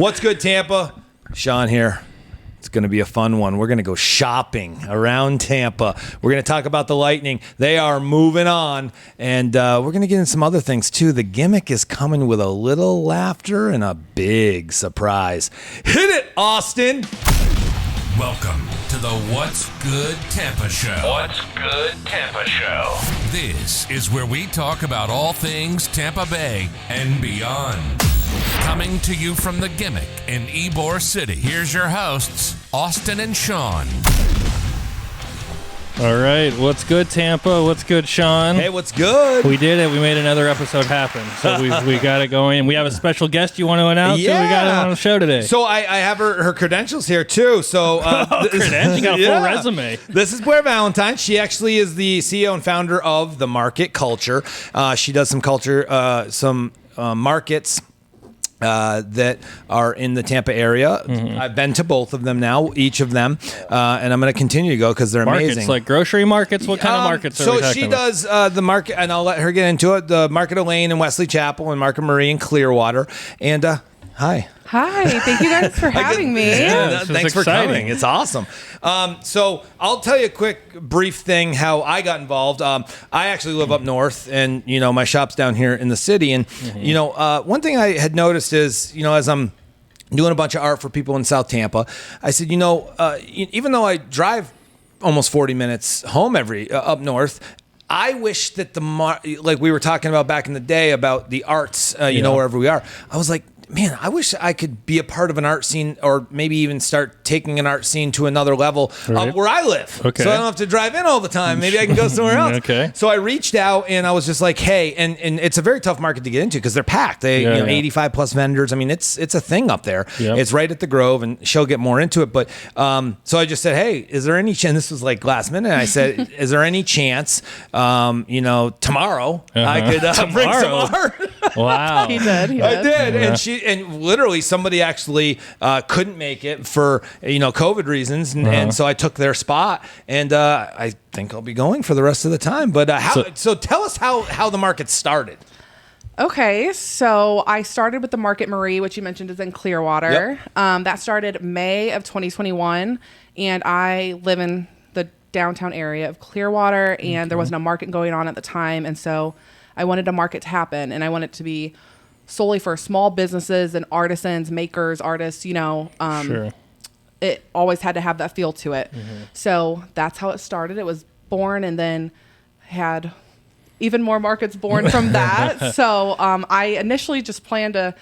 What's good, Tampa? Sean here. It's going to be a fun one. We're going to go shopping around Tampa. We're going to talk about the Lightning. They are moving on, and we're going to get into some other things, too. The gimmick is coming with a little laughter and a big surprise. Hit it, Austin! Welcome to the What's Good Tampa Show. What's Good Tampa Show. This is where we talk about all things Tampa Bay and beyond. Coming to you from the Gimmick in Ybor City, here's your hosts, Austin and Sean. All right, what's good, Tampa? What's good, Sean? Hey, what's good? We did it. We made another episode happen. So we got it going. And we have a special guest you want to announce? Yeah. So we got it on the show today. So I have her credentials here, too. So credentials? You got a full resume. This is Blair Valentine. She actually is the CEO and founder of The Market Culture. She does some markets that are in the Tampa area. Mm-hmm. I've been to both of them now, each of them, and I'm going to continue to go because they're markets, amazing. Like grocery markets? What kind of markets are we talking about? So she does the market, and I'll let her get into it, the Market Elaine in Wesley Chapel and Market Marie in Clearwater. And hi. Hi, thank you guys for having me. Yeah, thanks for coming. It's awesome. So I'll tell you a quick, brief thing how I got involved. I actually live up north, and my shop's down here in the city. And one thing I had noticed is, as I'm doing a bunch of art for people in South Tampa, I said, even though I drive almost 40 minutes home up north, I wish that like we were talking about back in the day about the arts, wherever we are. I was like, man, I wish I could be a part of an art scene, or maybe even start taking an art scene to another level where I live. Okay. So I don't have to drive in all the time. Maybe I can go somewhere else. Okay. So I reached out and I was just like, hey, and it's a very tough market to get into because they're packed. 85 plus vendors. I mean, it's a thing up there. Yep. It's right at the Grove, and she'll get more into it. But so I just said, hey, is there any chance? This was like last minute. And I said, is there any chance, tomorrow I could bring some art? Wow. He did. I did. Yeah. And literally somebody actually couldn't make it for COVID reasons, and so I took their spot, and I think I'll be going for the rest of the time. But so tell us how the market started. Okay, so I started with the Market Marie, which you mentioned is in Clearwater. Yep. That started May of 2021, and I live in the downtown area of Clearwater, and there wasn't a market going on at the time, and so I wanted a market to happen, and I wanted it to be solely for small businesses and artisans, makers, artists, Sure. It always had to have that feel to it. Mm-hmm. So that's how it started. It was born, and then had even more markets born from that. So I initially just planned to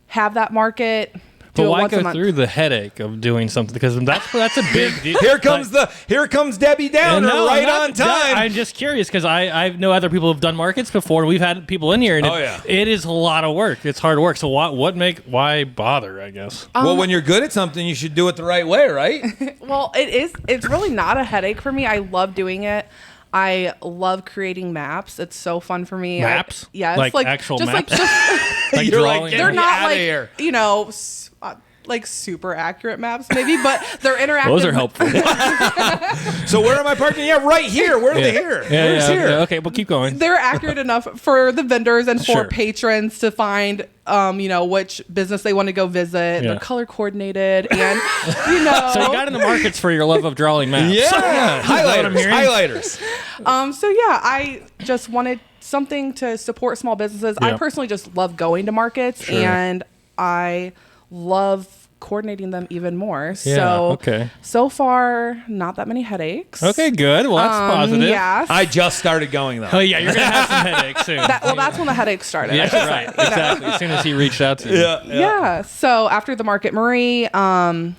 have that market. But why go through the headache of doing something? Because that's a big deal. Here comes Debbie Downer on time. I'm just curious because I know other people have done markets before, and we've had people in here, and it is a lot of work. It's hard work. So why bother, I guess? Well, when you're good at something, you should do it the right way, right? Well, it's really not a headache for me. I love doing it. I love creating maps. It's so fun for me. Maps? Yeah, it's like actual maps? Like you're drawing? like, they're not like, here. like super accurate maps maybe, but they're interactive. Those are helpful. So where am I parking? Yeah, right here. Where are they here? Where's here? Okay, well, keep going. They're accurate enough for the vendors and for Sure. patrons to find, which business they want to go visit. Yeah. They're color coordinated, and So you got in the markets for your love of drawing maps. Yeah, highlighters. I just wanted something to support small businesses. Yeah. I personally just love going to markets, Sure. and I love coordinating them even more. Yeah, So far, not that many headaches. Okay, good. Well, that's positive. Yeah. I just started going though. Oh yeah, you're gonna have some headaches soon. That's when the headaches started. Yeah, right. Exactly. As soon as he reached out to you. Yeah. So after the Market Marie, it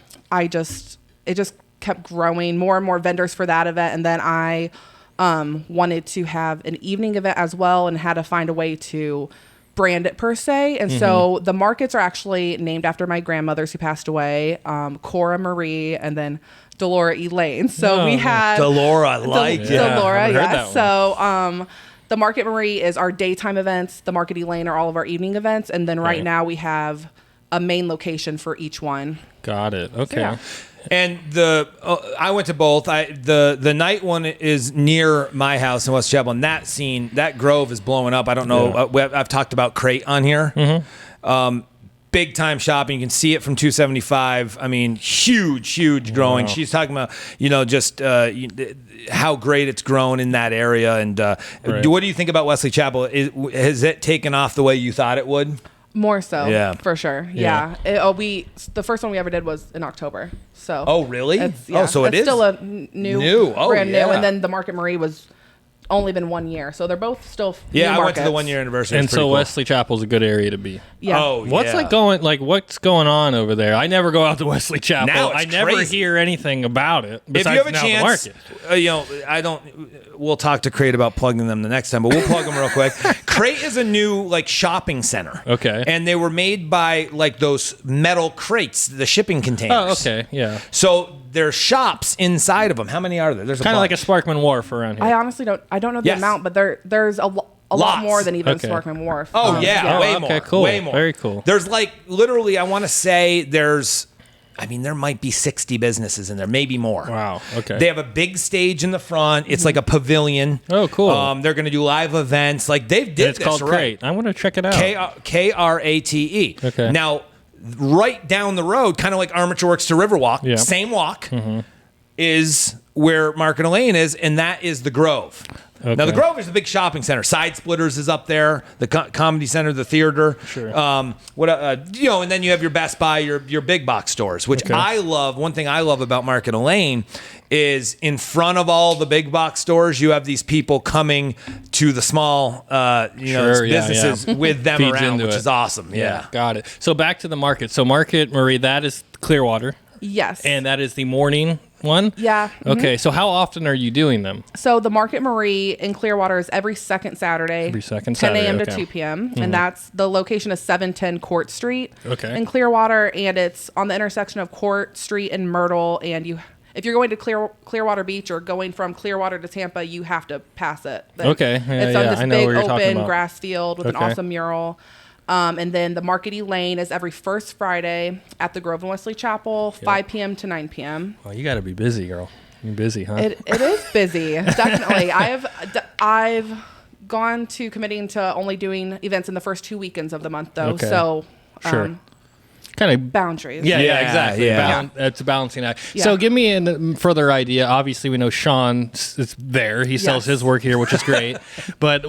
just kept growing, more and more vendors for that event, and then I wanted to have an evening event as well, and had to find a way to brand it per se. And so the markets are actually named after my grandmothers who passed away, Cora Marie and then Delora Elaine. So we had Delora, Delora, yeah. So the Market Marie is our daytime events. The Market Elaine are all of our evening events. And then right now we have a main location for each one. Got it. Okay. So, yeah. And I went to both. The night one is near my house in West Chapel, and that grove is blowing up. I don't know. Yeah. I've talked about Crate on here. big time shopping. You can see it from 275. I mean, huge growing. Wow. She's talking about, just how great it's grown in that area. And what do you think about Wesley Chapel? Has it taken off the way you thought it would? More so, Yeah. for sure. Yeah. The first one we ever did was in October. So. Oh, really? So it it's is still a new, brand new. yeah. And then the Market Marie was only been 1 year, so they're both still new I went to the markets. 1 year anniversary. And It's pretty so cool. Wesley Chapel's a good area to be. Yeah. Oh, What's yeah. what's going on over there? I never go out to Wesley Chapel. Now it's I never crazy. hear anything about it. If Besides you have a now chance, the market. we'll talk to Crate about plugging them the next time, but we'll plug them real quick. Crate is a new shopping center. Okay. And they were made by those metal crates, the shipping containers. Oh, okay, yeah. So there's shops inside of them. How many are there? There's Kind of like a bunch. Sparkman Wharf around here. I honestly don't know the Yes. amount, but there's a lot Lots. more than even Okay. Sparkman Wharf. Oh yeah, Oh, way okay, more. cool. Way more. Very cool. There's literally, I want to say there might be 60 businesses in there, maybe more. Wow, okay. They have a big stage in the front. It's like a pavilion. Oh, cool. They're going to do live events. They've did it's this called right. Crate. I want to check it out. Krate. Okay. Now, right down the road, kind of like Armature Works to Riverwalk, Yeah. same walk, is where Market Lane is, and that is the Grove. Now, the Okay. Grove is a big shopping center. Side Splitters is up there, the Comedy Center, the theater. Sure. And then you have your Best Buy, your big box stores, which Okay. I love. One thing I love about Market Lane is in front of all the big box stores, you have these people coming to the small, Sure, yeah, businesses with them Feeds around, into which it. is awesome. Yeah. Got it. So back to the market. So Market Marie, that is Clearwater, Yes. and that is the morning one? Yeah. Okay, so how often are you doing them? So the Market Marie in Clearwater is every second Saturday. Every second 10 Saturday, a.m. okay. to 2 p.m. And that's the location is 710 Court Street Okay. in Clearwater, and it's on the intersection of Court Street and Myrtle. And if you're going to Clearwater Beach or going from Clearwater to Tampa, you have to pass it. Okay, yeah, it's on yeah, this I know big where you're talking open about. grass field with an Okay. awesome mural. And then the Market Lane is every first Friday at the Grove and Wesley Chapel, 5 p.m. to 9 p.m. Well, you got to be busy, girl. You're busy, huh? It is busy, definitely. I've gone to committing to only doing events in the first 2 weekends of the month, though. Okay. So, Sure. Kind of. boundaries. Yeah, Yeah, exactly. yeah. It's a balancing act. Yeah. So give me a further idea. Obviously, we know Sean is there. He sells Yes. his work here, which is great. But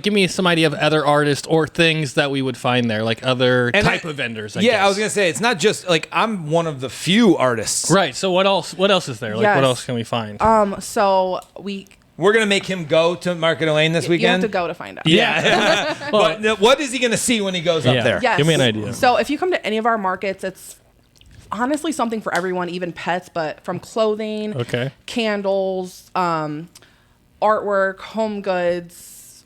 give me some idea of other artists or things that we would find there, like other And type of vendors. I Yeah, guess. I was going to say, it's not just I'm one of the few artists. Right. So what else? What else is there? Like Yes. what else can we find? So We're going to make him go to Market Lane this you have weekend. to go to find out. yeah. But what is he going to see when he goes up Yeah. there? Yes. Give me an idea. So if you come to any of our markets, it's honestly something for everyone, even pets, but from clothing, Okay. candles, artwork, home goods.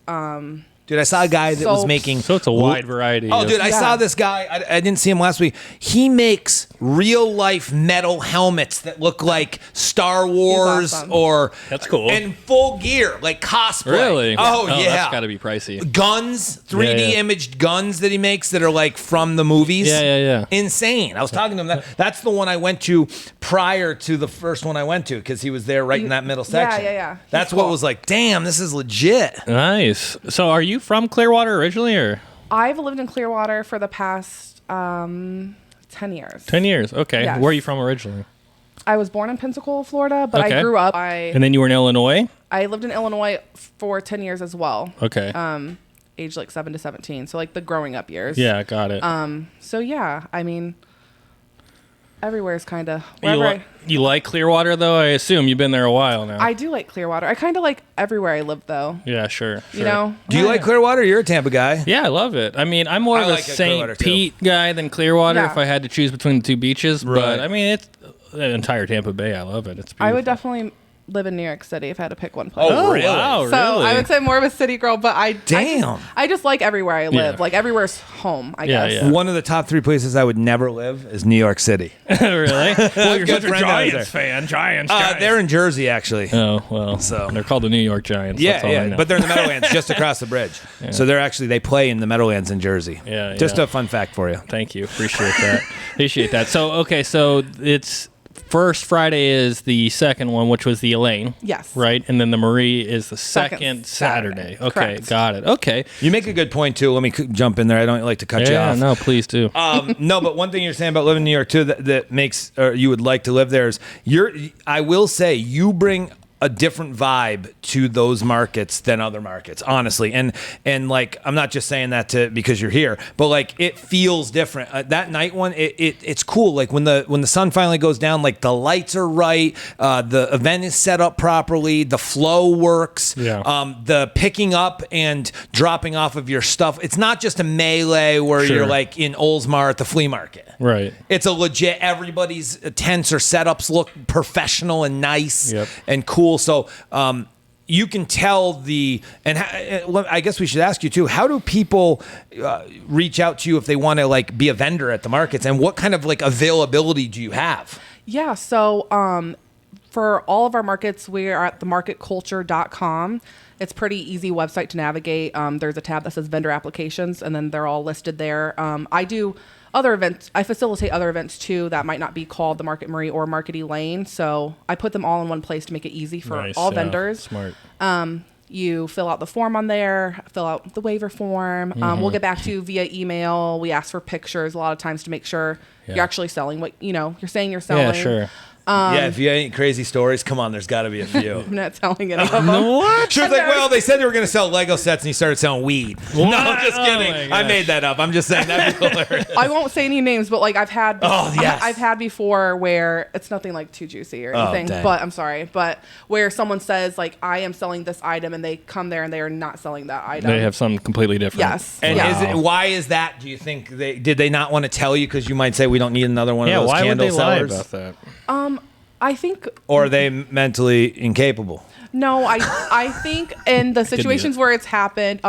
Dude, I saw a guy that was Soaps. making. So it's a wide variety. Oh, of- dude, I Yeah. saw this guy. I didn't see him last week. He makes real life metal helmets that look like Star Wars awesome. or. That's cool. And full gear, like cosplay. Really? Oh, yeah. That's got to be pricey. Guns, 3D Yeah. imaged guns that he makes that are like from the movies. Yeah. Insane. I was talking to him. That's the one I went to prior to the first one I went to because he was there right in that middle section. yeah. He's That's what cool. was like, damn, this is legit. Nice. So are you from Clearwater originally, or I've lived in Clearwater for the past 10 years. 10 years? Okay. Yes. Where are you from originally? I was born in Pensacola, Florida, but Okay. I grew up. And then you were in Illinois? I lived in Illinois for 10 years as well. Okay. Age like 7 to 17. So like the growing up years. Yeah, got it. So yeah, I mean, everywhere's kind of you, wherever you like Clearwater, though? I assume you've been there a while now. I do like Clearwater. I kind of like everywhere I live, though. yeah, sure. You know. Do you like Clearwater? You're a Tampa guy. Yeah, I love it. I mean, I'm more I of a like Clearwater, St. too. Pete guy than Clearwater Yeah. if I had to choose between the two beaches. Right. But, I mean, it's the entire Tampa Bay. I love it. It's beautiful. I would definitely live in New York City if I had to pick one place. Oh, really? Wow, So really? I would say more of a city girl, but Damn. I just like everywhere I live. Yeah. Like everywhere's home, I Yeah, guess. yeah. One of the top 3 places I would never live is New York City. Really? Well, you're Good such a friend out Giants fan. Giants. They're in Jersey, actually. Oh, well. So- They're called the New York Giants. That's all I know. But they're in the Meadowlands just across the bridge. So they play in the Meadowlands in Jersey. Just Yeah. a fun fact for you. Thank you. Appreciate that. So, okay. So it's first Friday is the second one, which was the Elaine. Yes. Right? And then the Marie is the second Saturday. Okay, Correct. got it. Okay. You make a good point, too. Let me jump in there. I don't like to cut you off. Yeah, no, please do. No, but one thing you're saying about living in New York, too, that makes you would like to live there is I will say you bring a different vibe to those markets than other markets, honestly. And like, I'm not just saying that because you're here, but like, it feels different. That night one, it's cool. Like when the sun finally goes down, like the lights are right, the event is set up properly, the flow works, the picking up and dropping off of your stuff. It's not just a melee where you're like in Oldsmar at the flea market. Right. It's a legit, everybody's tents or setups look professional and nice and cool. So you can tell I guess we should ask you too, how do people reach out to you if they want to like be a vendor at the markets, and what kind of like availability do you have? Yeah. So for all of our markets, we are at themarketculture.com. It's a pretty easy website to navigate. There's a tab that says vendor applications, and then they're all listed there. I do other events. I facilitate other events too that might not be called the Market Marie or Market Elaine. So I put them all in one place to make it easy for all vendors. Smart. You fill out the form on there, fill out the waiver form. We'll get back to you via email. We ask for pictures a lot of times to make sure you're actually selling what you're saying you're selling. Yeah, sure. If you have any crazy stories, come on, there's got to be a few. I'm not selling any of them. What? She was like, well, they said they were going to sell Lego sets, and he started selling weed. What? No, I'm just kidding. I made that up. I'm just saying that'd be hilarious. I won't say any names, but like I've had yes. before where it's nothing like too juicy or anything, dang. but I'm sorry, but where someone says like I am selling this item and they come there and they are not selling that item. They have something completely different. Yes. And why is that? Do you think did they not want to tell you because you might say we don't need another one of those why candle would they sellers? lie about that? I think, Or are they mentally incapable? no, I think in the situations where it's happened,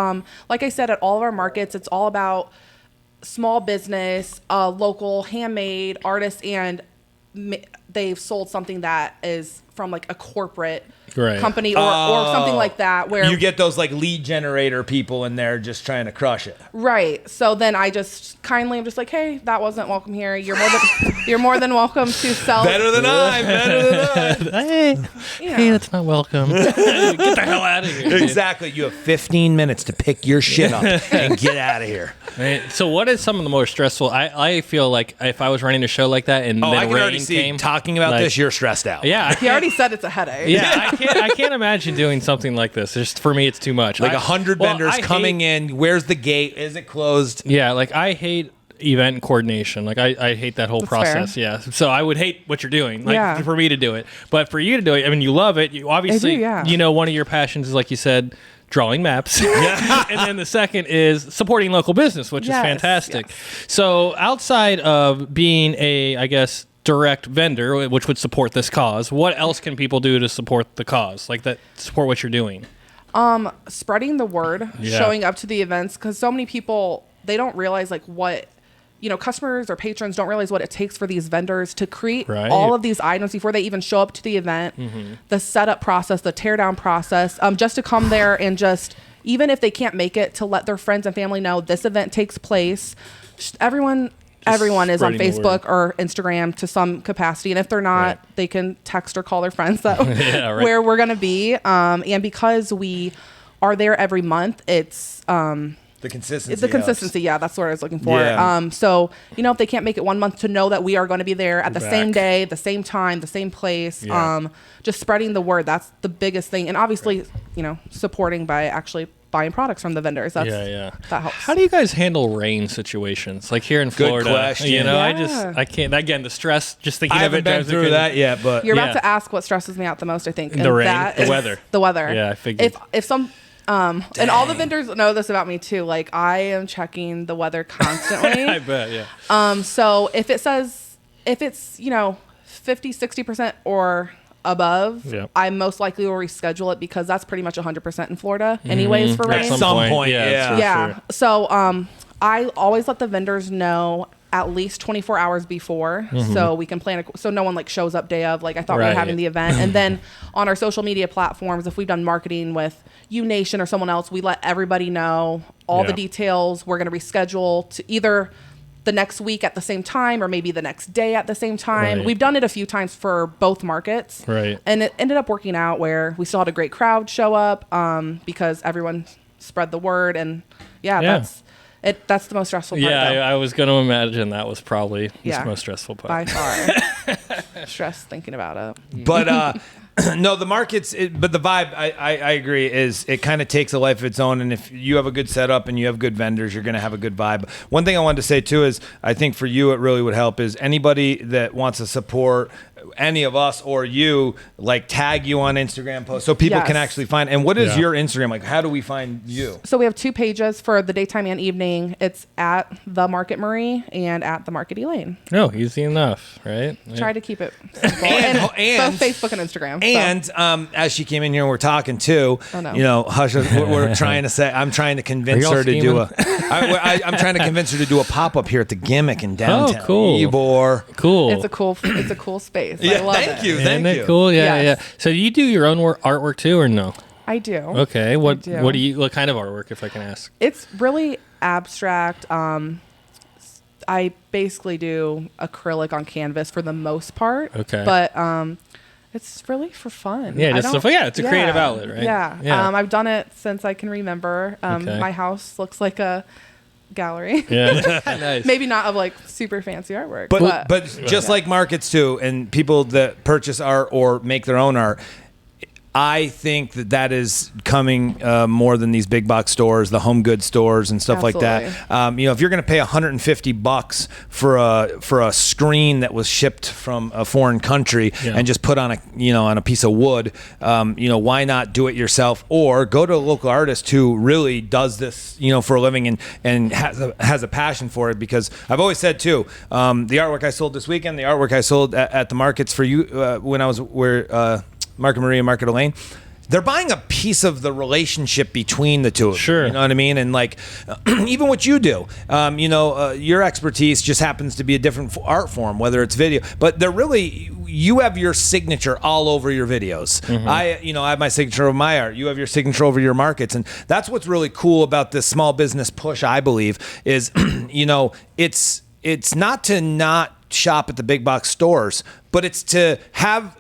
like I said, at all of our markets, it's all about small business, local handmade artists, and they've sold something that is from like a corporate company or something like that, where you get those like lead generator people in there just trying to crush it. Right. So then I just kindly am just like, hey, that wasn't welcome here. You're more than welcome to sell. Better than I. Hey, that's not welcome. Get the hell out of here. Dude. Exactly. You have 15 minutes to pick your shit up and get out of here. Right. So what is some of the more stressful? I feel like if I was running a show like that and then I can rain already see came, talking about like, this, you're stressed out. Yeah. He already said it's a headache. Yeah, I can't imagine doing something like this. Just for me, it's too much. Like 100 vendors coming in. Where's the gate? Is it closed? Yeah, like I hate event coordination. Like I hate that whole That's process. fair. Yeah. So I would hate what you're doing. Like for me to do it, but for you to do it, I mean, you love it. You obviously, one of your passions is, like you said, drawing maps. And then the second is supporting local business, which is fantastic. Yes. So outside of being a, I guess, direct vendor, which would support this cause, what else can people do to support the cause, like that, support what you're doing? Spreading the word, showing up to the events, because so many people, they don't realize like what, customers or patrons don't realize what it takes for these vendors to create all of these items before they even show up to the event. The setup process, the teardown process, just to come there and just, even if they can't make it, to let their friends and family know this event takes place. Everyone is on Facebook or Instagram to some capacity. And if they're not, they can text or call their friends that where we're going to be. And because we are there every month, it's the consistency. It's the consistency. Yeah, that's what I was looking for. Yeah. So, if they can't make it 1 month, to know that we are going to be there at the same day, the same time, the same place. Yeah. Just spreading the word. That's the biggest thing. And obviously, supporting by actually buying products from the vendors. That helps. How do you guys handle rain situations? Like here in Florida, Good question. I can't. Again, the stress. Just thinking I of it. haven't been through that yet, but you're about to ask what stresses me out the most. I think the rain, the weather. The weather. Yeah, I figured. If some. And all the vendors know this about me too. Like I am checking the weather constantly. I bet. Yeah. So if it's 50, 60% or above, I most likely will reschedule it, because that's pretty much 100% in Florida anyways for rain. At some point. Yeah. Sure. So I always let the vendors know at least 24 hours before, so we can plan so no one like shows up day of, like I thought we were having the event. And then on our social media platforms, if we've done marketing with UNation or someone else, we let everybody know all the details. We're going to reschedule to either the next week at the same time, or maybe the next day at the same time. Right. We've done it a few times for both markets. Right. And it ended up working out where we still had a great crowd show up because everyone spread the word. And that's the most stressful part. Yeah, I was going to imagine that was probably the most stressful part. By far. Stress thinking about it. But no, the markets, but the vibe, I agree, is it kind of takes a life of its own. And if you have a good setup and you have good vendors, you're going to have a good vibe. One thing I wanted to say, too, is I think for you, it really would help is anybody that wants to support any of us or you, like tag you on Instagram posts so people can actually find. And what is your Instagram? Like, how do we find you? So we have 2 pages for the daytime and evening. It's at The Market Marie and at The Market Elaine. No, easy enough, right? Try to keep it simple. and both Facebook and Instagram. And as she came in here and we're talking too, hush, we're trying to say, I'm trying to convince her to do I'm trying to convince her to do a pop-up here at the Gimmick in downtown. Oh, cool. Ybor. Cool. It's a cool space. Yeah, I love thank it. you. Isn't it cool? Yeah. So do you do your own artwork too, or no? I do. Okay. What kind of artwork, if I can ask? It's really abstract. I basically do acrylic on canvas for the most part. Okay. But it's really for fun. Yeah, it's a creative outlet, right? Yeah. I've done it since I can remember. Okay. My house looks like a gallery. Yeah. Nice. Maybe not of like super fancy artwork. But just like markets too, and people that purchase art or make their own art, I think that is coming more than these big box stores, the home goods stores and stuff like that. If you're going to pay $150 for a screen that was shipped from a foreign country and just put on a piece of wood, why not do it yourself or go to a local artist who really does this, for a living and has a passion for it? Because I've always said too, the artwork I sold this weekend, the artwork I sold at the markets for you when I was Market Marie and Market Elaine, they're buying a piece of the relationship between the two of them. Sure. You know what I mean? And like, even what you do, your expertise just happens to be a different art form, whether it's video, but you have your signature all over your videos. Mm-hmm. I have my signature over my art. You have your signature over your markets. And that's what's really cool about this small business push, I believe, is, it's not to not shop at the big box stores, but it's to have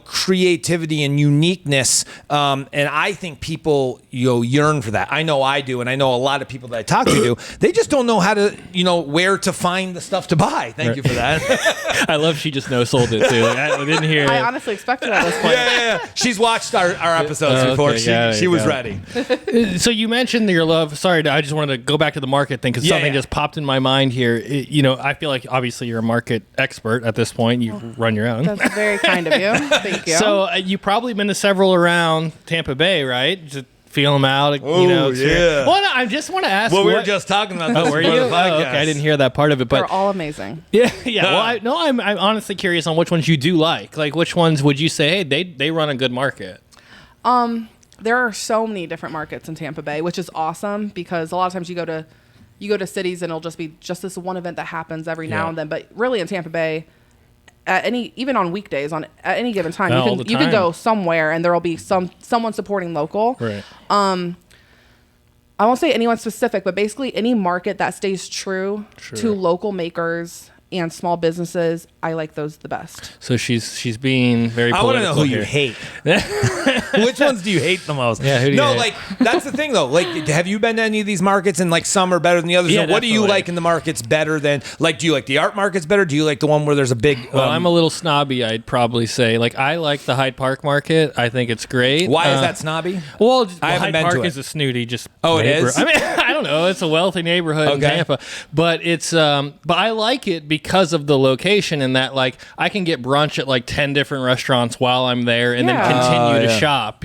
creativity and uniqueness, and I think people yearn for that. I know I do, and I know a lot of people that I talk to do. They just don't know how to where to find the stuff to buy. Thank you for that. I love she just no-sold it too. I didn't hear it. I honestly expected at this point. Yeah. She's watched our episodes before. Okay, she was ready. So you mentioned your love. Sorry, I just wanted to go back to the market thing because something just popped in my mind here. I feel like obviously you're a market expert at this point. You run your own. That's very kind of you. Thank you. So you've probably been to several around Tampa Bay, right? Just feel them out. Oh, yeah. Well, no, I just want to ask. Well, we were just talking about this. Oh, were you? Okay, I didn't hear that part of it, but they're all amazing. Yeah. Well, I'm honestly curious on which ones you do like. Like, which ones would you say, hey, they run a good market? There are so many different markets in Tampa Bay, which is awesome because a lot of times you go to cities and it'll just be just this one event that happens every now and then. But really in Tampa Bay, even on weekdays, at any given time, you can go somewhere and there will be someone supporting local. Right. I won't say anyone specific, but basically any market that stays true to local makers and small businesses, I like those the best. So she's being very political. I want to know who you hate. Which ones do you hate the most? Yeah, who do you hate? Like, that's the thing, though. Like, have you been to any of these markets and, like, some are better than the others? Yeah, what do you like in the markets better than, like, do you like the art markets better? Do you like the one where there's a big... Well, I'm a little snobby, I'd probably say. Like, I like the Hyde Park market. I think it's great. Why is that snobby? Hyde Park is a snooty it is? I mean, I don't know. It's a wealthy neighborhood in Tampa. But it's... but I like it because of the location and that, like, I can get brunch at, like, 10 different restaurants while I'm there and then continue to shop,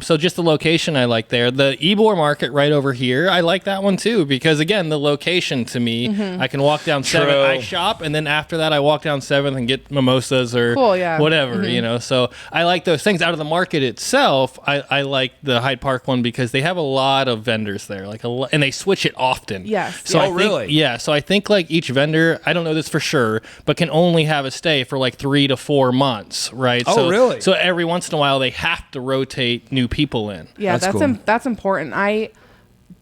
So just the location I like there. The Ybor market right over here, I like that one too because, again, the location to me, I can walk down 7th, I shop, and then after that I walk down 7th and get mimosas or whatever, So I like those things. Out of the market itself, I like the Hyde Park one because they have a lot of vendors there, and they switch it often. Yes. So really? Yeah, so I think like each vendor, I don't know this for sure, but can only have a stay for like 3 to 4 months, right? Oh, really? So every once in a while they have to rotate new people in. Yeah, that's cool. That's important. I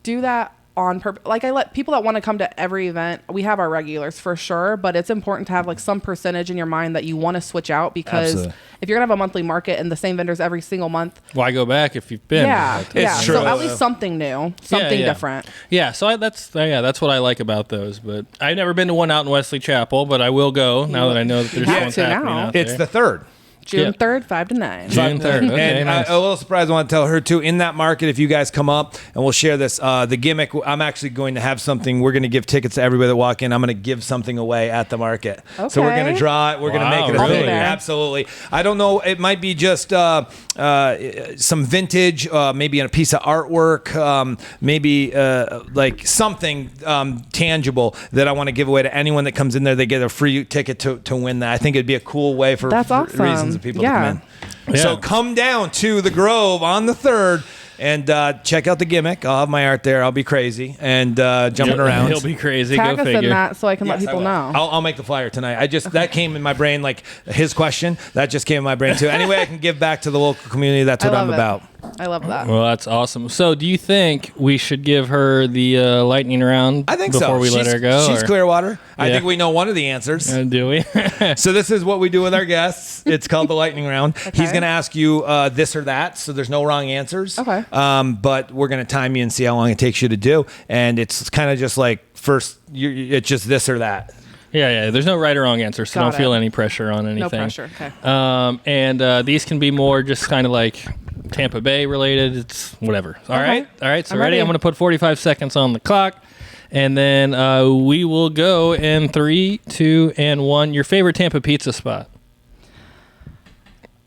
do that on purpose. Like I let people that want to come to every event, we have our regulars for sure, but it's important to have like some percentage in your mind that you want to switch out, because Absolutely. if you're gonna have a monthly market and the same vendors every single month, why go back if you've been? Yeah. true. So at least something new, something different. Yeah. So that's what I like about those. But I've never been to one out in Wesley Chapel, but I will go now that I know that there's have ones to happening now. out It's there. the 3rd. June 3rd, 5 to 9. June 3rd. Okay, And nice. a little surprise I want to tell her too. In that market, if you guys come up, and we'll share this, the gimmick, I'm actually going to have something. We're going to give tickets to everybody that walk in. I'm going to give something away at the market. So we're going to Okay. draw it. We're going to make it a I'll be thing. there. Absolutely. I don't know. It might be just some vintage, maybe a piece of artwork, maybe like something tangible that I want to give away to anyone that comes in there. They get a free ticket to win that. I think it'd be a cool way for That's awesome. reasons of people to come in. Yeah. So come down to the Grove on the 3rd and check out the gimmick. I'll have my art there. I'll be crazy and jumping around. He'll be crazy. Tag Go us figure. in that so I can let Yes, I people will. know. I'll make the flyer tonight. That came in my brain, like his question. That just came in my brain too. Anyway, I can give back to the local community. That's what I I'm love it. about. I love that. Well, that's awesome. So, do you think we should give her the lightning round I think before so. we let her go? She's or- Clearwater. I Yeah. think we know one of the answers. Do we? So this is what we do with our guests. It's called the lightning round. He's going to ask you this or that. So there's no wrong answers. Okay. But we're going to time you and see how long it takes you to do. And it's kind of just like it's just this or that. Yeah. There's no right or wrong answer, so Got don't feel it. any pressure on anything. No pressure. Okay. And these can be more just kind of like Tampa Bay related. It's whatever. All right. So I'm ready? ready. I'm going to put 45 seconds on the clock. And then we will go in 3, 2, and 1. Your favorite Tampa pizza spot?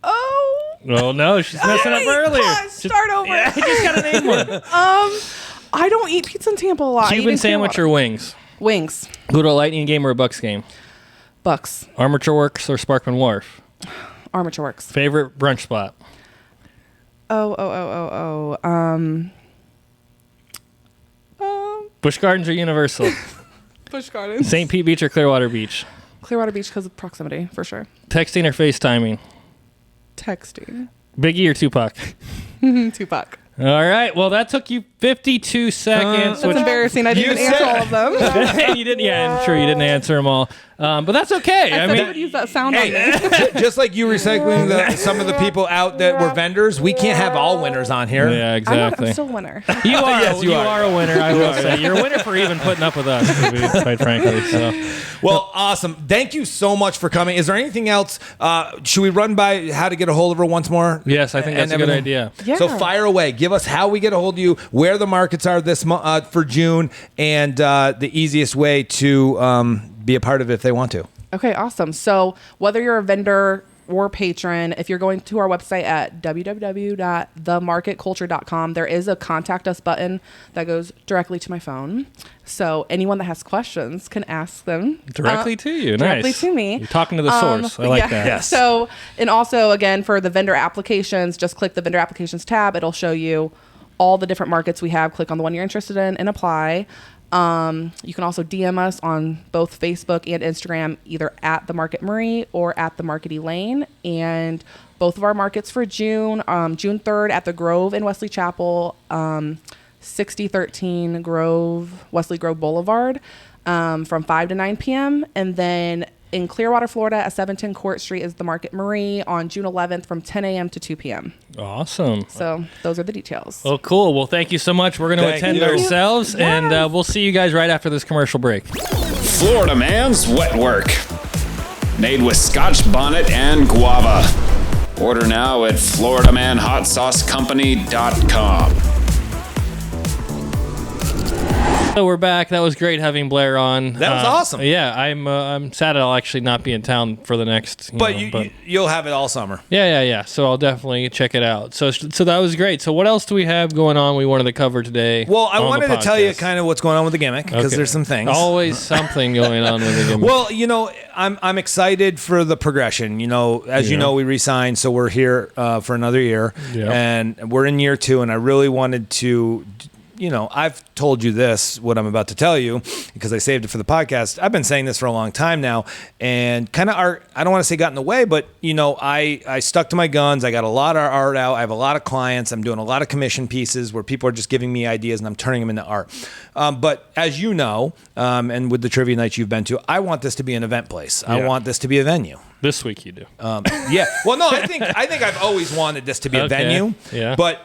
Oh. Oh, no. She's messing up earlier. Start over. I just got to name one. I don't eat pizza in Tampa a lot. I eat Cuban in sandwich or Clearwater. wings? Wings. Go to a Lightning game or a Bucks game? Bucks. Armature Works or Sparkman Wharf? Armature Works. Favorite brunch spot? Busch Gardens or Universal? Busch Gardens. St. Pete Beach or Clearwater Beach? Clearwater Beach because of proximity, for sure. Texting or FaceTiming? Texting. Biggie or Tupac? Tupac. All right. Well, that took you 52 seconds. That's embarrassing. I didn't You even answer said- all of them. You didn't. Yeah, I'm sure you didn't answer them all. But that's okay. I said I would use that sound on me. Just like you recycling some of the people out that were vendors, we can't have all winners on here. Yeah, exactly. I'm still a winner. You are. Yes, you you are. are a winner. I will say you're a winner for even putting up with us. To be quite frankly. So. Well, awesome. Thank you so much for coming. Is there anything else? Should we run by how to get a hold of her once more? Yes, I think that's a good idea. Yeah. So fire away. Give us how we get a hold of you, where the markets are this month for June, and the easiest way to be a part of it if they want to. Okay, awesome. So whether you're a vendor or patron, if you're going to our website at www.themarketculture.com, there is a contact us button that goes directly to my phone. So anyone that has questions can ask them Directly to you. directly Nice. to me. You're talking to the source. I like that. Yes. So, and also again for the vendor applications, just click the vendor applications tab. It'll show you all the different markets we have. Click on the one you're interested in and apply. You can also DM us on both Facebook and Instagram, either at the Market Marie or at the Market Elaine. And both of our markets for June, June 3rd at the Grove in Wesley Chapel, 6013 Wesley Grove Boulevard, from 5 to 9 p.m. And then in Clearwater, Florida at 710 Court Street is the Market Marie on June 11th from 10 a.m. to 2 p.m. Awesome. So those are the details. Well, cool. Well, thank you so much. We're going to Thank attend you. ourselves, and we'll see you guys right after this commercial break. Florida Man's Wet Work. Made with Scotch bonnet and guava. Order now at FloridaManHotSauceCompany.com. So we're back. That was great having Blair on. That was awesome. Yeah, I'm sad I'll actually not be in town for the next. But you'll have it all summer. Yeah. So I'll definitely check it out. So that was great. So what else do we have going on? We wanted to cover today. Well, I on the wanted to tell you podcast? kind of what's going on with the gimmick because Okay. there's some things. Always something going on with the gimmick. Well, I'm excited for the progression. As you know, we re-signed, so we're here for another year, Yeah. and we're in year 2. And I really wanted to, I've told you this, what I'm about to tell you, because I saved it for the podcast. I've been saying this for a long time now, and kind of I don't want to say got in the way, but, I stuck to my guns. I got a lot of art out. I have a lot of clients. I'm doing a lot of commission pieces where people are just giving me ideas and I'm turning them into art. But as you know, and with the trivia nights you've been to, I want this to be an event place. I want this to be a venue. This week you do. Yeah. Well, no, I think I've always wanted this to be a venue. Yeah. But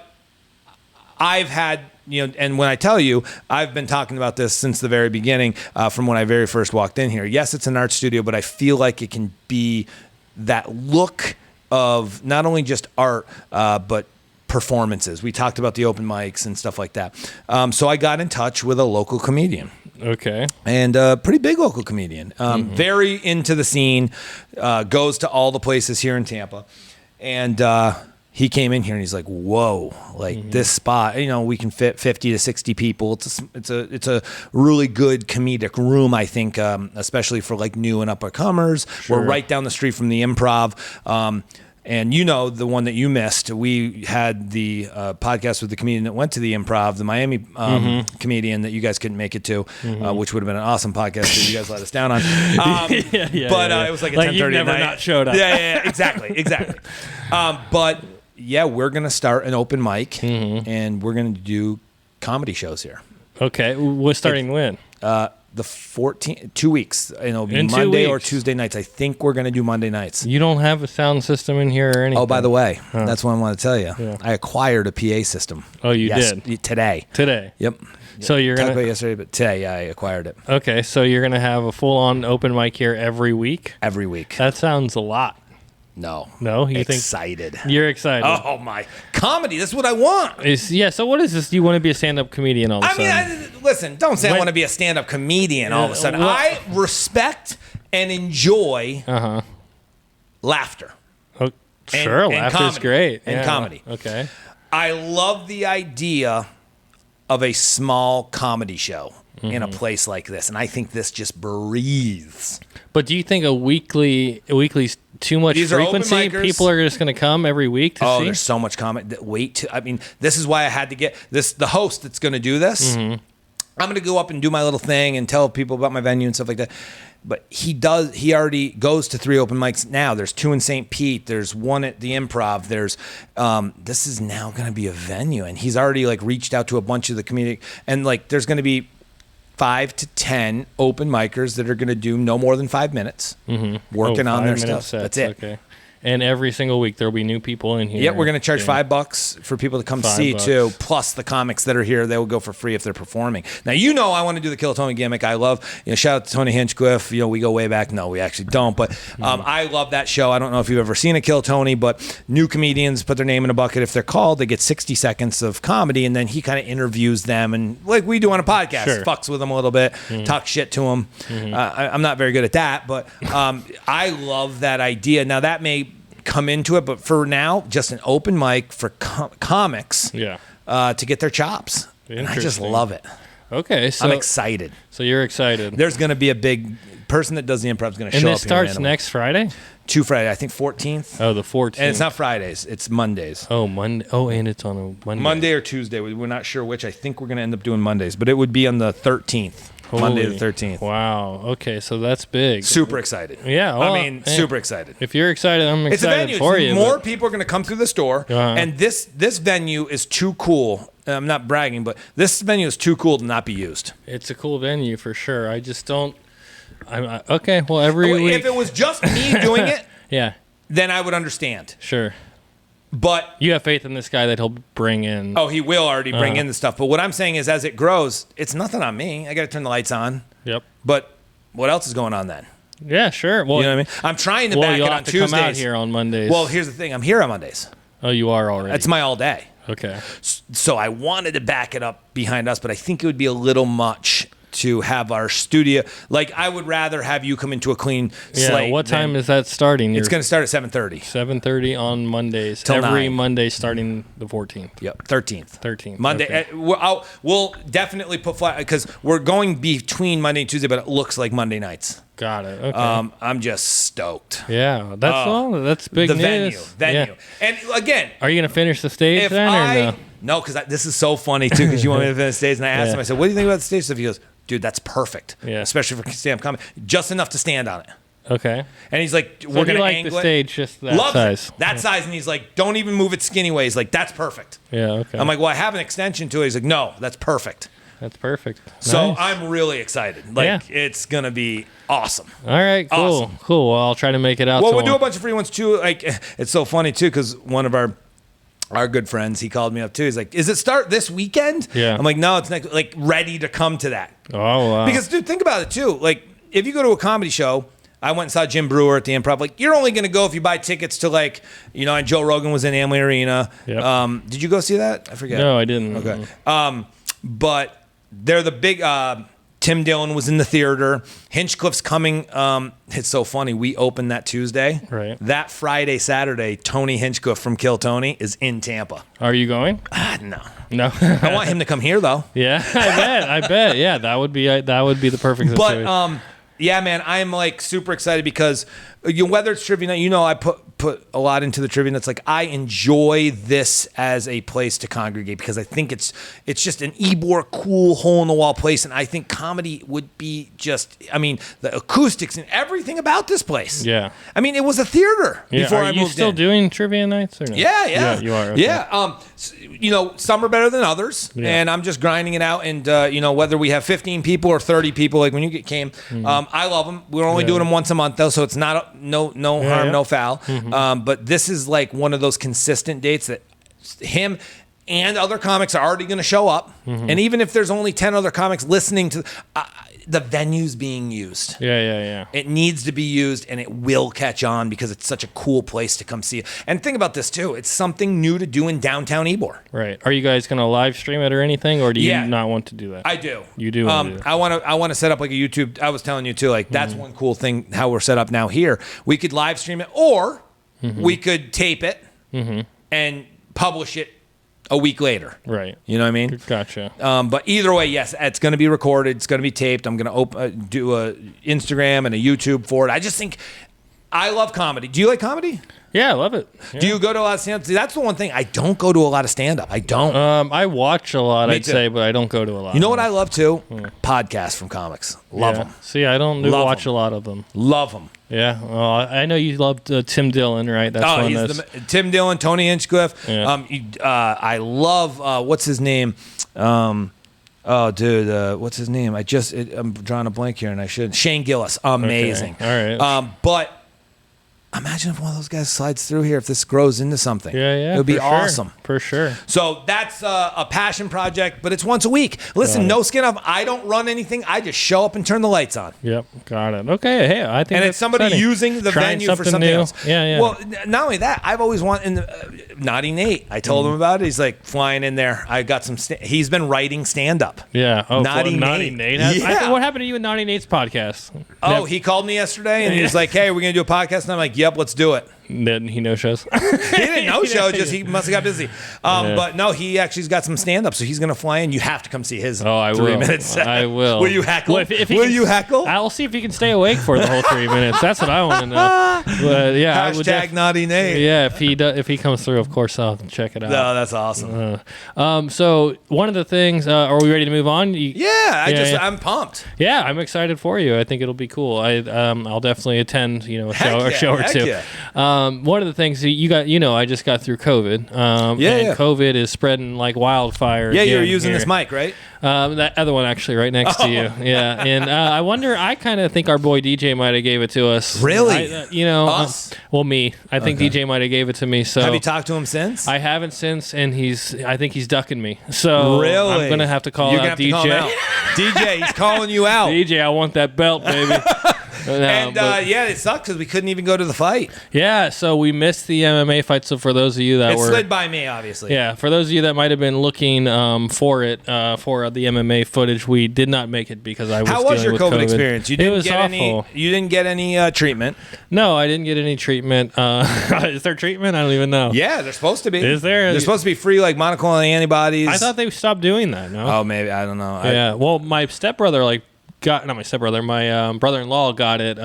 I've had, and when I tell you, I've been talking about this since the very beginning, from when I very first walked in here. Yes, it's an art studio, but I feel like it can be that look of not only just art, but performances. We talked about the open mics and stuff like that. So I got in touch with a local comedian. Okay. And a pretty big local comedian. Very into the scene, goes to all the places here in Tampa. And he came in here and he's like, whoa, like this spot, we can fit 50 to 60 people. It's a really good comedic room, I think, especially for like new and up-and-comers. Sure. We're right down the street from the Improv. And the one that you missed, we had the podcast with the comedian that went to the Improv, the Miami comedian that you guys couldn't make it to, which would have been an awesome podcast that you guys let us down on. It was like at 10:30 you've never at night. Not showed up. Yeah, exactly. But yeah, we're gonna start an open mic, and we're gonna do comedy shows here. Okay, we're starting when? The 14th, 2 weeks. It'll be In 2 Monday or weeks. Tuesday nights. I think we're going to do Monday nights. You don't have a sound system in here or anything? Oh, by the way, that's what I want to tell you. Yeah. I acquired a PA system. Oh, you did? Today. Yep. So you're Talked gonna about yesterday, but today I acquired it. Okay, so you're gonna have a full-on open mic here every week? Every week. That sounds a lot. No. You excited. Think you're excited? Oh my comedy! That's what I want. So what is this? Do you want to be a stand-up comedian all of a sudden? Listen. Don't say I want to be a stand-up comedian all of a sudden. I respect and enjoy laughter. Oh, sure, and laughter's comedy. great. And comedy. Okay. I love the idea of a small comedy show in a place like this, and I think this just breathes. But do you think a weekly's too much These frequency? are open micers. People are just going to come every week to see? There's so much comedy. This is why I had to get this. The host that's going to do this, I'm going to go up and do my little thing and tell people about my venue and stuff like that. But he already goes to 3 open mics now. There's 2 in St. Pete. There's 1 at the Improv. There's this is now going to be a venue, and he's already like reached out to a bunch of the comedic, and like there's going to be 5 to 10 open micers that are going to do no more than 5 minutes working on their stuff. Sets. That's it. Okay. And every single week there'll be new people in here. Yeah, we're going to charge $5 for people to come see too. Plus the comics that are here, they will go for free if they're performing. Now I want to do the Kill Tony gimmick. I love. Shout out to Tony Hinchcliffe. We go way back. No, we actually don't. But I love that show. I don't know if you've ever seen a Kill Tony, but new comedians put their name in a bucket. If they're called, they get 60 seconds of comedy, and then he kind of interviews them, and like we do on a podcast, fucks with them a little bit, talk shit to them. I'm not very good at that, but I love that idea. Now that may come into it, but for now, just an open mic for comics to get their chops. And I just love it. Okay, so I'm excited. So you're excited. There's going to be a big person that does the Improv is going to show up. And this starts next Friday? 2 Friday, I think 14th. Oh, the 14th. And it's not Fridays, it's Mondays. Oh, Monday. Oh, and it's on a Monday. Monday or Tuesday. We're not sure which. I think we're going to end up doing Mondays, but it would be on the 13th. Monday the 13th. Wow. Okay, so that's big. Super excited. Yeah. Well, super excited. If you're excited, I'm excited it's a venue. for you. More people are going to come through the store, and this venue is too cool. I'm not bragging, but this venue is too cool to not be used. It's a cool venue for sure. I just don't. Okay. Well, every week. If it was just me doing it, yeah, then I would understand. Sure. But you have faith in this guy that he'll bring in. Oh, he will already bring in the stuff. But what I'm saying is, as it grows, it's nothing on me. I got to turn the lights on. Yep. But what else is going on then? Yeah, sure. Well, you know what I mean? I'm trying to back it on Tuesdays. Come out here on Mondays. Well, here's the thing. I'm here on Mondays. Oh, you are already. That's my all day. Okay. So I wanted to back it up behind us, but I think it would be a little much to have our studio. Like, I would rather have you come into a clean slate. What time is that starting? It's going to start at 7:30. 7:30 on Mondays. Till every 9. Monday starting the 14th. Yep, 13th. 13th. Monday. Okay. We'll definitely put flat because we're going between Monday and Tuesday, but it looks like Monday nights. Got it. Okay. I'm just stoked. Yeah, that's big the news. venue. Yeah. And again, are you gonna finish the stage then, or no? No, because this is so funny too. Because you want me to finish the stage, and I asked him. I said, "What do you think about the stage stuff?" He goes, "Dude, that's perfect. Yeah. Especially for stand-up comedy, just enough to stand on it." Okay. And he's like, So "We're gonna like angle the it." stage just that size. That size, and he's like, "Don't even move it skinny ways. Like that's perfect." Yeah. Okay. I'm like, "Well, I have an extension to it." He's like, "No, that's perfect." That's perfect. So Nice. I'm really excited. Like it's gonna be awesome. All right, cool, Awesome. cool. Well, I'll try to make it out. Well, to we'll do a one. bunch of free ones too. Like it's so funny too because one of our good friends, he called me up too. He's like, "Is it start this weekend?" Yeah. I'm like, "No, it's next." Like ready to come to that. Oh wow. Because dude, think about it too. Like if you go to a comedy show. I went and saw Jim Brewer at the Improv. Like, you're only going to go if you buy tickets to, like, and Joe Rogan was in Amway Arena. Yep. Did you go see that? I forget. No, I didn't. Okay. But they're the big. Tim Dillon was in the theater. Hinchcliffe's coming. It's so funny. We opened that Tuesday. Right. That Friday, Saturday, Tony Hinchcliffe from Kill Tony is in Tampa. Are you going? No. No. I want him to come here, though. Yeah, I bet. Yeah, that would be the perfect situation. But yeah, man, I'm like super excited because whether it's trivia night, I put a lot into the trivia nights. Like I enjoy this as a place to congregate because I think it's just an Ybor cool hole in the wall place, and I think comedy would be just. I mean, the acoustics and everything about this place. Yeah. I mean, it was a theater before I moved in. Are you still doing trivia nights or no? Yeah, you are. Okay. Yeah. Some are better than others, and I'm just grinding it out. And whether we have 15 people or 30 people, like when you came, I love them. We're only doing them once a month though, so it's not no harm, no foul. But this is like one of those consistent dates that him and other comics are already going to show up, and even if there's only 10 other comics listening to. The venue's being used. Yeah. It needs to be used, and it will catch on because it's such a cool place to come see. And think about this too. It's something new to do in downtown Ybor. Right. Are you guys going to live stream it or anything, or do you not want to do that? I do. You do. I want to set up like a YouTube. I was telling you too. Like that's one cool thing how we're set up now here. We could live stream it, or we could tape it and publish it a week later. Right. You know what I mean? Gotcha. But either way, yes, it's going to be recorded. It's going to be taped. I'm going to do a Instagram and a YouTube for it. I just think I love comedy. Do you like comedy? Yeah, I love it. Yeah. Do you go to a lot of stand-up? See, that's the one thing. I don't go to a lot of stand-up. I don't. I watch a lot, Me too. say, but I don't go to a lot. You know what I love too? Podcasts from comics. Love them. See, I don't watch a lot of them. Love them. Yeah. Well, I know you loved Tim Dillon, right? That's Tim Dillon, Tony Hinchcliffe. Yeah. I love what's his name? What's his name? I'm drawing a blank here, and I should. Shane Gillis, amazing. Okay. All right. But imagine if one of those guys slides through here. If this grows into something, yeah, it would be awesome. For sure. So that's a passion project, but it's once a week. Listen, no skin off. I don't run anything. I just show up and turn the lights on. Yep, got it. Okay, hey, I think. And it's somebody exciting. using the Trying venue for something new. else. Yeah. Well, not only that, I've always wanted. Naughty Nate, I told him about it. He's like flying in there. I got some. He's been writing stand up. Yeah. Oh, Naughty Nate. Yeah. What happened to you and Naughty Nate's podcast? Oh, he called me yesterday and he was like, "Hey, we're gonna do a podcast." And I'm like, "Yep, let's do it." Then he no shows. He didn't no show, just he must have got busy. But no, he actually's got some stand up, so he's gonna fly in. You have to come see his. Oh, I 3 will. minute set. I will. Will you heckle? Well, if will you heckle? I'll see if he can stay awake for the whole 3 minutes. That's what I want to know. But yeah, I would Hashtag Naughty Nate. Yeah, if he comes through, of course I'll check it out. No, that's awesome. So one of the things, are we ready to move on? I'm pumped. Yeah, I'm excited for you. I think it'll be cool. I'll definitely attend, a show or two. Yeah. One of the things you got, I just got through COVID. And COVID is spreading like wildfire. Yeah, you're using this mic, right? That other one actually right next to you. Yeah. And I wonder, I kind of think our boy DJ might have gave it to us. Really? Us? Me. I think DJ might have gave it to me. So have you talked to him since? I haven't since, and I think he's ducking me. So really? I'm going to have to call out DJ. Call him out. DJ, he's calling you out. DJ, I want that belt, baby. It sucked because we couldn't even go to the fight. Yeah, so we missed the MMA fight. So for those of you that it slid by me, obviously. Yeah, for those of you that might have been looking for the MMA footage, we did not make it because I was. How was your COVID experience? It was awful. You didn't get any treatment. No, I didn't get any treatment. Is there treatment? I don't even know. Yeah, there's supposed to be. Is there? There's supposed to be free like monoclonal antibodies. I thought they stopped doing that. No. Oh, maybe I don't know. Yeah. Well, my stepbrother got, not my stepbrother, my brother-in-law got it,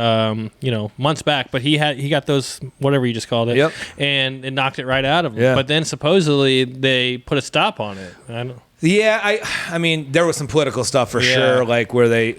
months back, but he got those, whatever you just called it, and it knocked it right out of him. Yeah. But then supposedly they put a stop on it. Yeah, I mean, there was some political stuff for sure, like where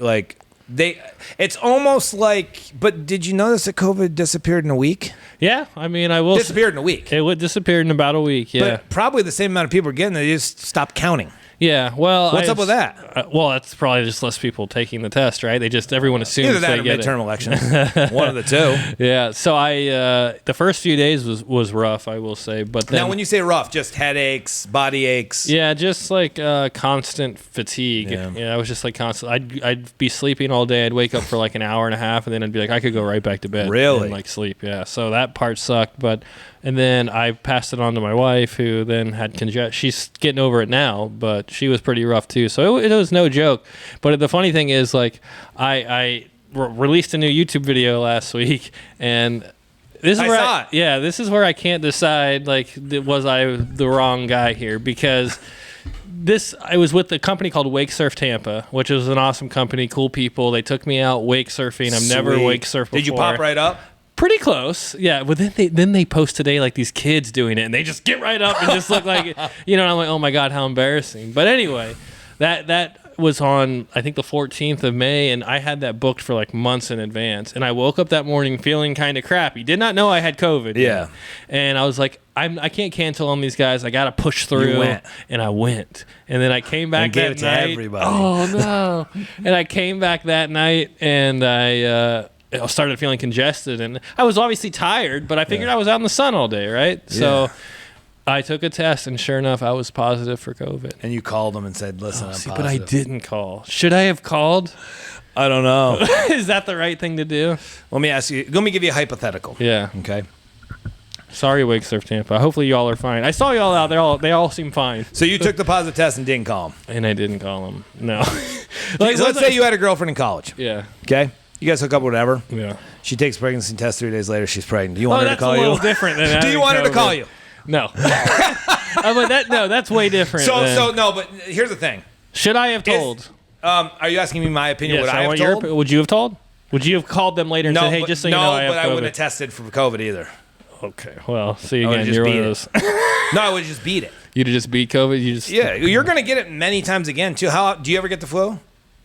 it's almost like, but did you notice that COVID disappeared in a week? Yeah, I mean, disappeared in a week. It disappeared in about a week, yeah. But probably the same amount of people are getting it, they just stopped counting. Yeah, well, what's up with that? Well, that's probably just less people taking the test, right? Everyone assumes either that they or get midterm elections, one of the two. Yeah, so the first few days was rough, I will say. But then, now, when you say rough, just headaches, body aches. Yeah, just like constant fatigue. Yeah, I was just like constant. I'd be sleeping all day. I'd wake up for like an hour and a half, and then I'd be like, I could go right back to bed. Really? And like sleep. Yeah. So that part sucked, and then I passed it on to my wife, who then had congestion. She's getting over it now, but she was pretty rough too. So it was no joke. But the funny thing is, like, I released a new YouTube video last week, and this is where this is where I can't decide, like, was I the wrong guy here? Because I was with a company called Wake Surf Tampa, which is an awesome company, cool people. They took me out wake surfing. I've never wake surfed before. Did you pop right up? Pretty close, yeah. But then they post today like these kids doing it, and they just get right up and just look like, and I'm like, oh my god, how embarrassing. But anyway, that was on, I think, the 14th of May, and I had that booked for like months in advance. And I woke up that morning feeling kind of crappy. Did not know I had COVID. Yeah. And I was like, I can't cancel on these guys. I got to push through. You went. And I went. And then I came back and gave that it night. to everybody. Oh no! And I came back that night, and I started feeling congested, and I was obviously tired, but I figured I was out in the sun all day, right? So I took a test, and sure enough, I was positive for COVID. And you called them and said, listen, I'm positive. But I didn't call. Should I have called? I don't know. Is that the right thing to do? Let me ask you. Let me give you a hypothetical. Yeah. Okay. Sorry, Wake Surf Tampa. Hopefully y'all are fine. I saw y'all out there. They all seem fine. So you took the positive test and didn't call them? And I didn't call them. No. Let's say you had a girlfriend in college. Yeah. Okay? You guys hook up, whatever. Yeah. She takes pregnancy test 3 days later. She's pregnant. Do you want her to call you? That's a little different than Do you want her to call you? No. That's way different. But here's the thing. Should I have told? Are you asking me my opinion? Yes, Would I have told? Would you have told? Would you have called them later and said, hey, just so you know I have COVID? No, but I wouldn't have tested for COVID either. Okay. Well, see again. You're one of those. No, I would just beat it. You'd have just beat COVID? Yeah. You're going to get it many times again, too. Do you ever get the flu?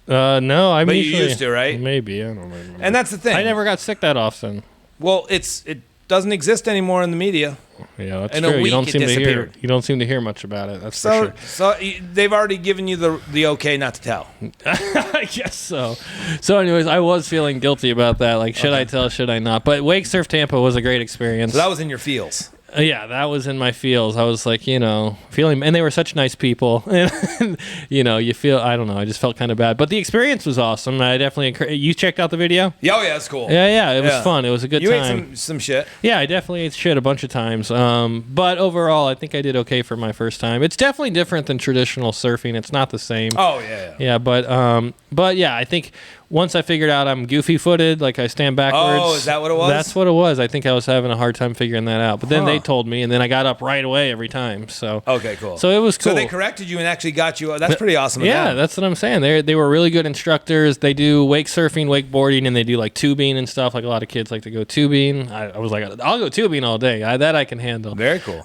No, but you used to, right? Maybe, I don't remember. And that's the thing. I never got sick that often. Well, it doesn't exist anymore in the media. Yeah, that's in true. A week, you don't seem to hear much about it. That's for sure. So they've already given you the okay not to tell. I guess so. So, anyways, I was feeling guilty about that. Like, should I tell? Should I not? But Wake Surf Tampa was a great experience. So that was in your feels. Yeah, that was in my feels. I was like, feeling, and they were such nice people. And, you feel, I don't know, I just felt kind of bad. But the experience was awesome. I definitely, you checked out the video? Oh, yeah, it's cool. Yeah, it was fun. It was a good time. You ate some shit. Yeah, I definitely ate shit a bunch of times. But overall, I think I did okay for my first time. It's definitely different than traditional surfing. It's not the same. Oh, yeah. Yeah, but yeah, I think once I figured out I'm goofy-footed, like I stand backwards. Oh, is that what it was? That's what it was. I think I was having a hard time figuring that out. But then they told me, and then I got up right away every time. So okay, cool. So it was cool. So they corrected you and actually got you. That's pretty awesome. Yeah, that's what I'm saying. They were really good instructors. They do wake surfing, wakeboarding, and they do like tubing and stuff. Like a lot of kids like to go tubing. I was like, I'll go tubing all day. That I can handle. Very cool.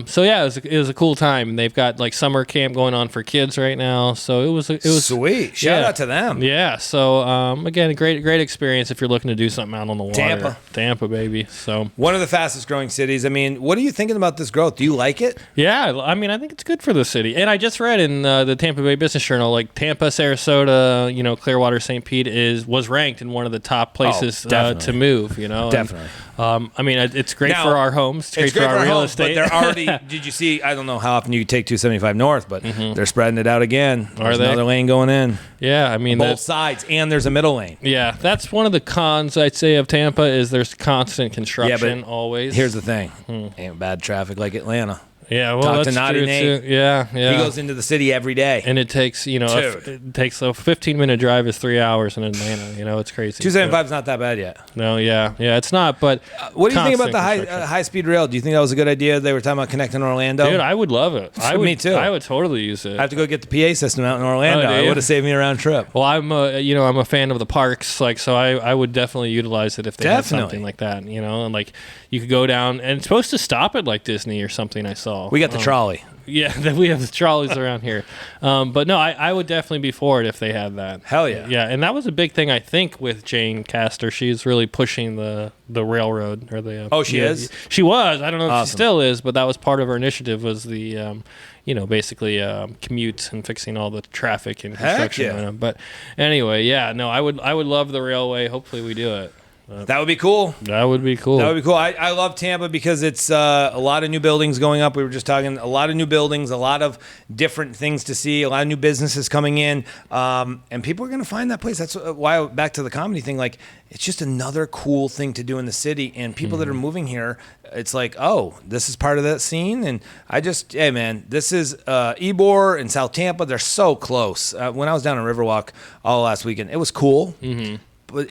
So yeah, it was a cool time. And they've got like summer camp going on for kids right now. So it was sweet. Shout out to them. Yeah. So again, great experience if you're looking to do something out on the water. Tampa, baby. So one of the fastest growing cities. I mean, what are you thinking about this growth? Do you like it? Yeah, I mean, I think it's good for the city. And I just read in the Tampa Bay Business Journal, like Tampa, Sarasota, Clearwater, St. Pete was ranked in one of the top places to move. Definitely. I mean, it's great for our homes. It's great for our real estate. But they're already. Did you see? I don't know how often you take 275 north, but they're spreading it out again. There's another lane going in. Yeah, I mean both sides, and there's a middle lane. Yeah, that's one of the cons I'd say of Tampa is there's constant construction. Yeah, but always. Here's the thing: ain't bad traffic like Atlanta. Yeah, well, Talk that's to Naughty true Nate. too. Yeah. He goes into the city every day. And it takes, it takes a 15-minute drive is 3 hours in Atlanta. It's crazy. 275 is not that bad yet. No, yeah, it's not. But what do you think about the high speed rail? Do you think that was a good idea? They were talking about connecting Orlando. Dude, I would love it. Me too. I would totally use it. I have to go get the PA system out in Orlando. It would have saved me a round trip. Well, I'm a fan of the parks, so I would definitely utilize it if they had something like that. And like you could go down, and it's supposed to stop at like Disney or something. I saw. We got the trolley. Yeah, we have the trolleys around here. But no, I would definitely be for it if they had that. Hell yeah. Yeah, and that was a big thing, I think, with Jane Castor. She's really pushing the railroad. Or the she is? She was. I don't know if she still is, but that was part of her initiative was the, basically commute and fixing all the traffic and construction. Heck yeah. But anyway, yeah, no, I would love the railway. Hopefully we do it. That would be cool. That would be cool. I love Tampa because it's a lot of new buildings going up. We were just talking a lot of new buildings, a lot of different things to see, a lot of new businesses coming in, and people are going to find that place. That's why, back to the comedy thing, like it's just another cool thing to do in the city. And people that are moving here, it's like, oh, this is part of that scene. And hey man, this is Ybor and South Tampa. They're so close. When I was down in Riverwalk all last weekend, it was cool. Mm-hmm. But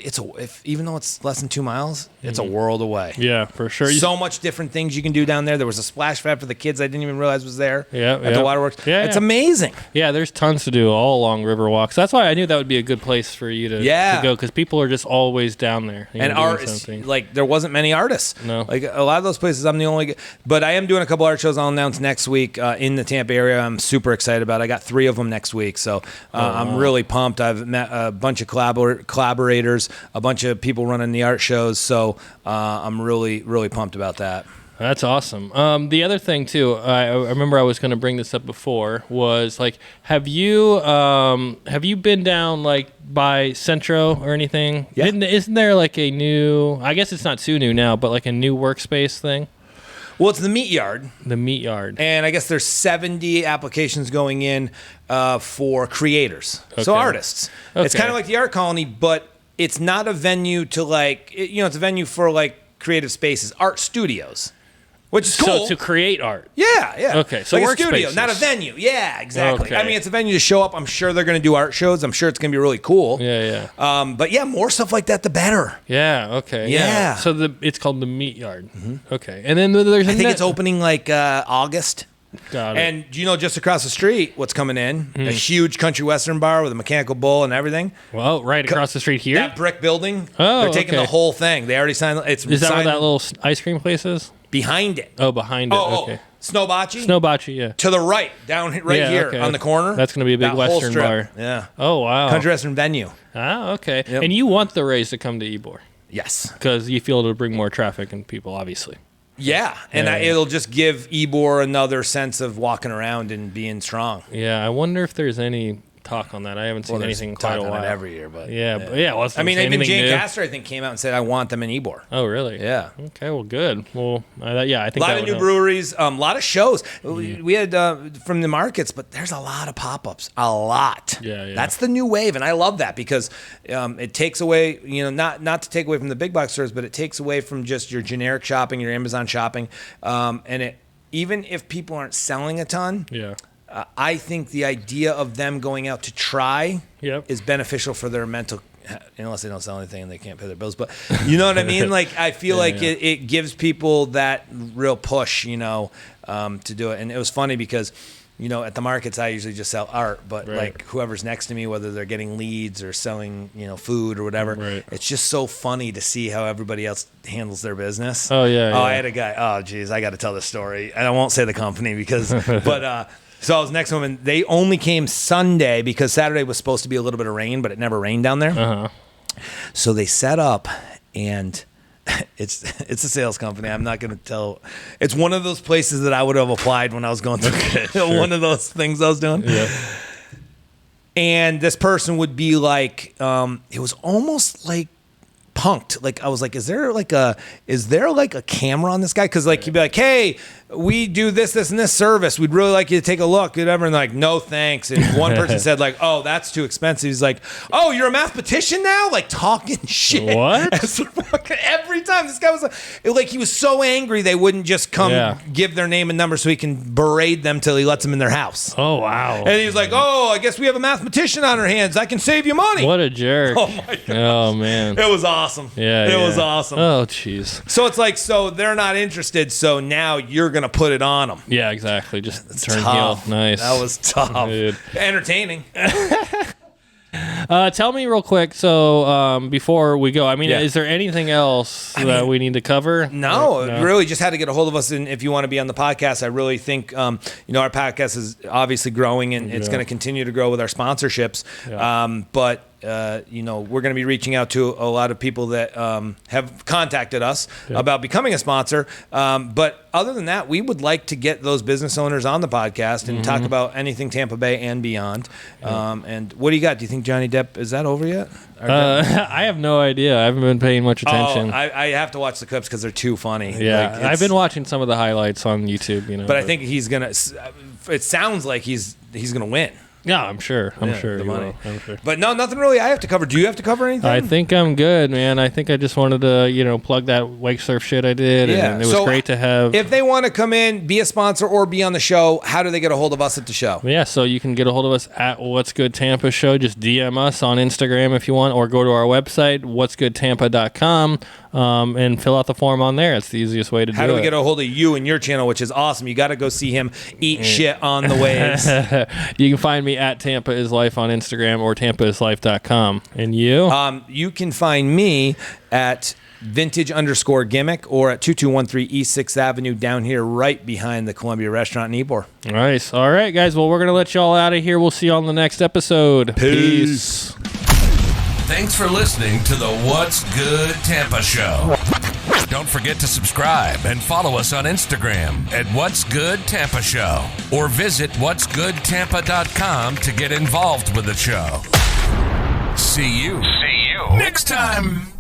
even though it's less than 2 miles, it's a world away. Yeah, for sure. So much different things you can do down there. There was a splash pad for the kids I didn't even realize was there. At the waterworks. Yeah, it's amazing. Yeah, there's tons to do all along Riverwalk. So that's why I knew that would be a good place for you to go, because people are just always down there. And artists, like there wasn't many artists. No, like a lot of those places, I'm the only. But I am doing a couple art shows I'll announce next week in the Tampa area. I'm super excited about. I got 3 of them next week, so I'm really pumped. I've met a bunch of collaborators, a bunch of people running the art shows, so I'm really, really pumped about that. That's awesome. The other thing too, I remember I was going to bring this up before, was like, have you been down like by Centro or anything? Yeah. Isn't there like a new? I guess it's not too new now, but like a new workspace thing. Well, it's the Meat Yard. The Meat Yard. And I guess there's 70 applications going in for creators, so artists. Okay. It's kind of like the Art Colony, but it's not a venue to it's a venue for like creative spaces, art studios, which is cool. So to create art. Yeah. Okay, so like workspaces. a studio, not a venue. Yeah, exactly. Okay. I mean, it's a venue to show up. I'm sure they're going to do art shows. I'm sure it's going to be really cool. Yeah. But yeah, more stuff like that, the better. Yeah. Okay. Yeah. So it's called the Meat Yard. Mm-hmm. Okay. And then there's I think it's opening like August. Got it. And just across the street, what's coming in? A huge country western bar with a mechanical bull and everything. Well, right across the street here? That brick building. Oh, they're taking the whole thing. They already signed. Is that where that little ice cream place is? Behind it. Oh, behind it. Okay. Snowbocce, yeah. To the right, down here Okay. on the corner. That's going to be a big western bar. Yeah. Oh, wow. Country western venue. Ah, okay. Yep. And you want the Rays to come to Ybor? Yes. Because you feel it'll bring more traffic and people, obviously. Yeah, and it'll just give Ybor another sense of walking around and being strong. Yeah, I wonder if there's any talk on that. I haven't seen anything in quite a while. Every year, but well, I mean, even Jane Castor, I think, came out and said, "I want them in Ybor." Oh, really? Yeah. Okay, well, good. Well, I think a lot of new breweries, a lot of shows. We had from the markets, but there's a lot of pop-ups. A lot. Yeah. That's the new wave, and I love that because it takes away, not to take away from the big box stores, but it takes away from just your generic shopping, your Amazon shopping, and even if people aren't selling a ton. Yeah. I think the idea of them going out to try is beneficial for their mental, unless they don't sell anything and they can't pay their bills. But you know what I mean? Like, I feel it gives people that real push, to do it. And it was funny because, at the markets, I usually just sell art, but like whoever's next to me, whether they're getting leads or selling, food or whatever, it's just so funny to see how everybody else handles their business. Oh, yeah. I had a guy, I got to tell this story. And I won't say the company because, so I was next to them, and they only came Sunday because Saturday was supposed to be a little bit of rain, but it never rained down there. Uh-huh. So they set up, and it's a sales company. I'm not going to tell. It's one of those places that I would have applied when I was going through one of those things I was doing. Yeah. And this person would be like, it was almost like punked. Like I was like, is there like a camera on this guy? Because like he'd be like, hey, we do this and this service. We'd really like you to take a look, whatever. And like, no thanks. And one person said like, oh, that's too expensive. He's like, oh, you're a mathematician now? Like talking shit. What? Every time this guy was like, he was so angry they wouldn't just come give their name and number so he can berate them till he lets them in their house. Oh, wow. And he was like, oh, I guess we have a mathematician on our hands. I can save you money. What a jerk. Oh, my God. Oh, man. It was awesome. Yeah. It was awesome. Oh, jeez. So it's like, so they're not interested, so now you're going to put it on them. Yeah, exactly. Just turn tough. heel. Nice. That was tough. Dude. Entertaining. Tell me real quick, so before we go, I mean, is there anything else that we need to cover? No, really just had to get a hold of us. And if you want to be on the podcast, I really think, our podcast is obviously growing and it's going to continue to grow with our sponsorships. Yeah. But we're going to be reaching out to a lot of people that have contacted us about becoming a sponsor. But other than that, we would like to get those business owners on the podcast and talk about anything Tampa Bay and beyond. And what do you got? Do you think Johnny Depp, is that over yet? I have no idea. I haven't been paying much attention. I have to watch the clips because they're too funny. Yeah, I've been watching some of the highlights on YouTube. But I think he's going to, it sounds like he's going to win. Yeah, I'm sure. I'm sure. I'm sure. But no, nothing really I have to cover. Do you have to cover anything? I think I'm good, man. I think I just wanted to, plug that wake surf shit I did. Yeah. And it was great to have. If they want to come in, be a sponsor, or be on the show, how do they get a hold of us at the show? Yeah, so you can get a hold of us at What's Good Tampa Show. Just DM us on Instagram if you want, or go to our website, what'sgoodtampa.com, and fill out the form on there. It's the easiest way to do it. How do we get a hold of you and your channel, which is awesome? You got to go see him eat shit on the waves. You can find me at Tampa Is Life on Instagram or tampaislife.com. And you? You can find me at vintage_gimmick or at 2213 East 6th Avenue down here right behind the Columbia Restaurant in Ybor. Nice. All right, guys. Well, we're going to let you all out of here. We'll see you on the next episode. Peace. Thanks for listening to the What's Good Tampa Show. Don't forget to subscribe and follow us on Instagram at What's Good Tampa Show, or visit what'sgoodtampa.com to get involved with the show. See you next time.